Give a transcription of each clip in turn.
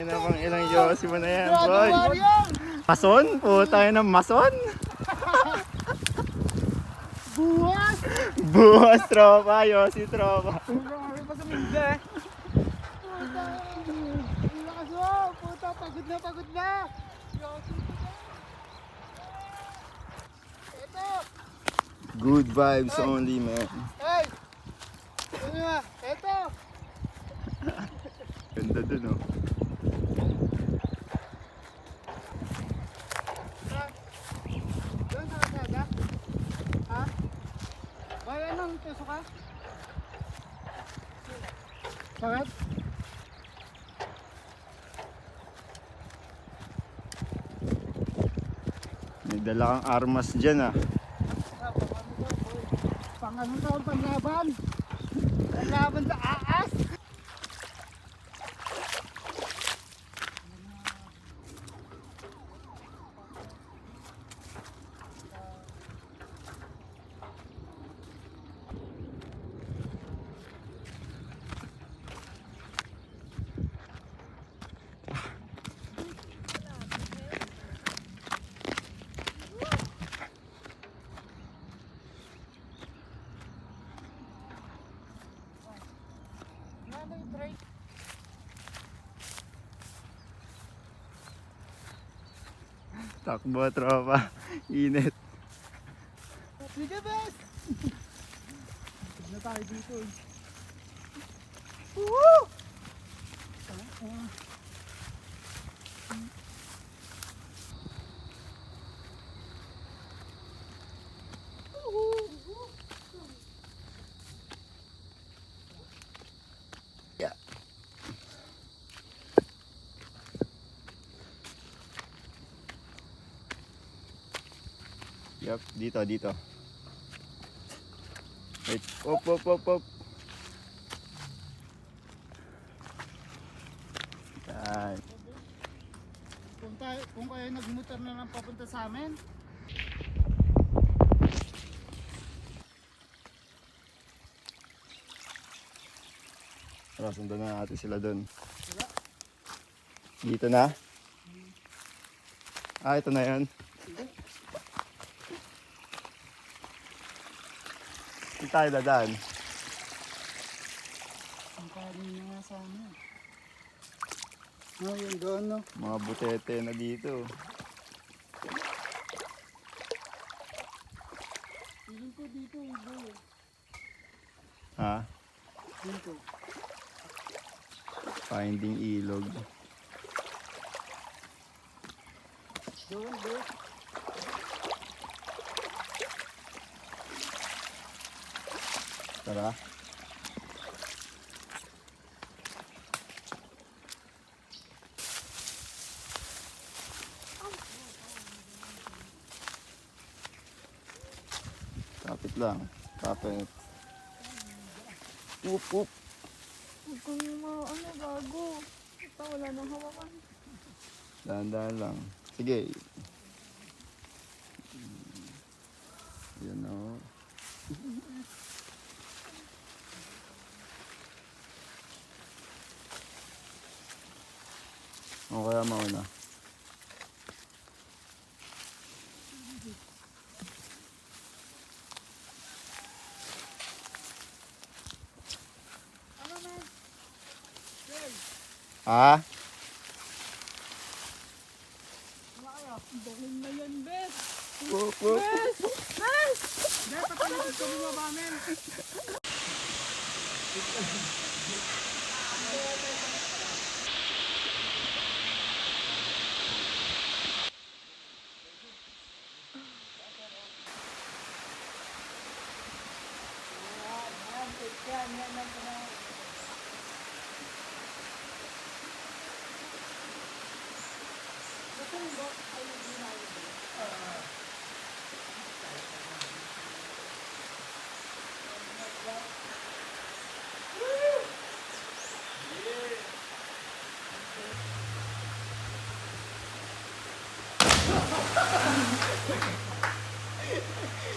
na pang ilang yosi mo na yan, boy. Mason? Puta yun ng mason. Buwas! Buwas tropa, yosi tropa. Marami pa sa minda eh. Lakas mo! Puta, pagod na, pagod na! Ito! Good vibes only, man. Hey! Ano nga? Ito! Ganda dun, oh. Doon sa kasada? Ha? Bay, anong tuso ka? Bakit? May dala kang armas dyan, ah. Pang-ano to, panlaban! Panlaban sa aas! Takbo, tropa. Init. Sige, bes! Na tayo dito eh. Woo! Yeah. Yup, dito. Wait, op. Yan. Kung kayo nagmotor na lang papunta sa amin, Tara, sundan na natin sila doon. Dito na? Ah, ito na yan. Saan tayo dadaan? ang kanin na nga sa amin. Oh, yung doon, no? Mga butete na dito. Piling ko dito, ibo eh. Ha? Dito. Finding ilog. Doon, doon. Tara. Kapit lang. Kapit. Up. Huwag kang ano, gago. Ito, wala nang hawakan. Dahan-dahan lang. Sige. Yan o. O kaya mauna. Ano na? Hey, Ha? ang dangin na yan, Bes! Up. Bes, patalitin ko bumaba namin.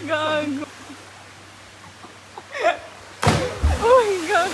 Gago. Oh my God.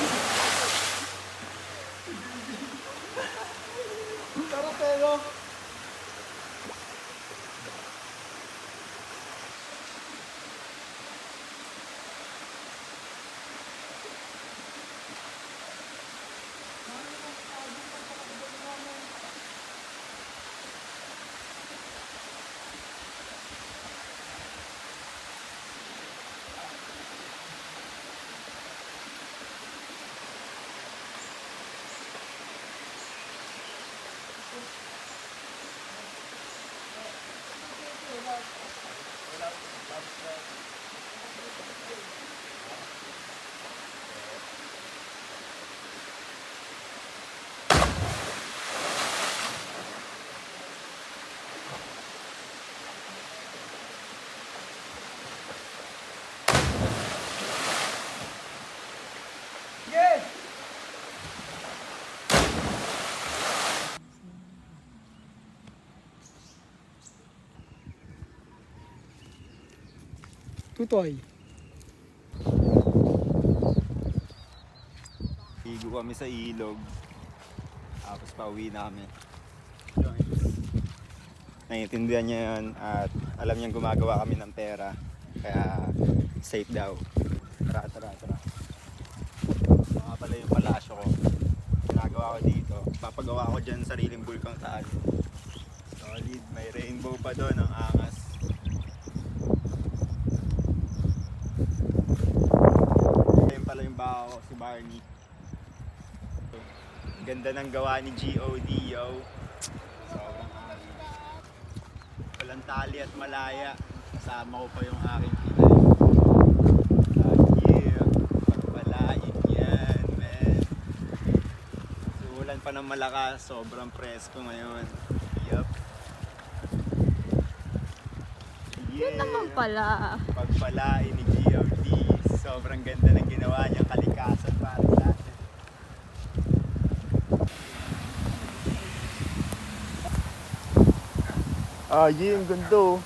Tutoy. Ligo kami sa ilog. Tapos pauwi namin. Naiintindihan niya yun at alam niyang gumagawa kami ng pera. Kaya safe daw. Tara. Mga pala yung palasyo ko. Ginagawa ko dito. Papagawa ko dyan sariling bulkang taal. Solid. May rainbow pa doon. Ang angas. Ayun pala yung baka ko, si Barney. Ganda ng gawa ni G.O.D. yo. Sobrang angin. Walang tali at malaya. Kasama ko pa yung aking pinay. Yeah. Pagpalain yan, man. Suulan pa ng malakas. Sobrang presko ngayon. Yup. Yun naman pala. Pagpalain ni G.O.D. Sobrang ganda ng ginawa niyang kalikasan para sa atin. Ah, Jim, ganda oh.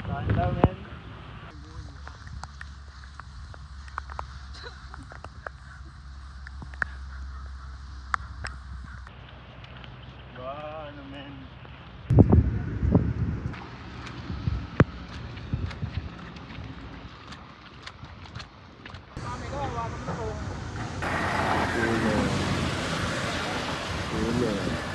Ganda, men. Wow, ano, men. Ulo.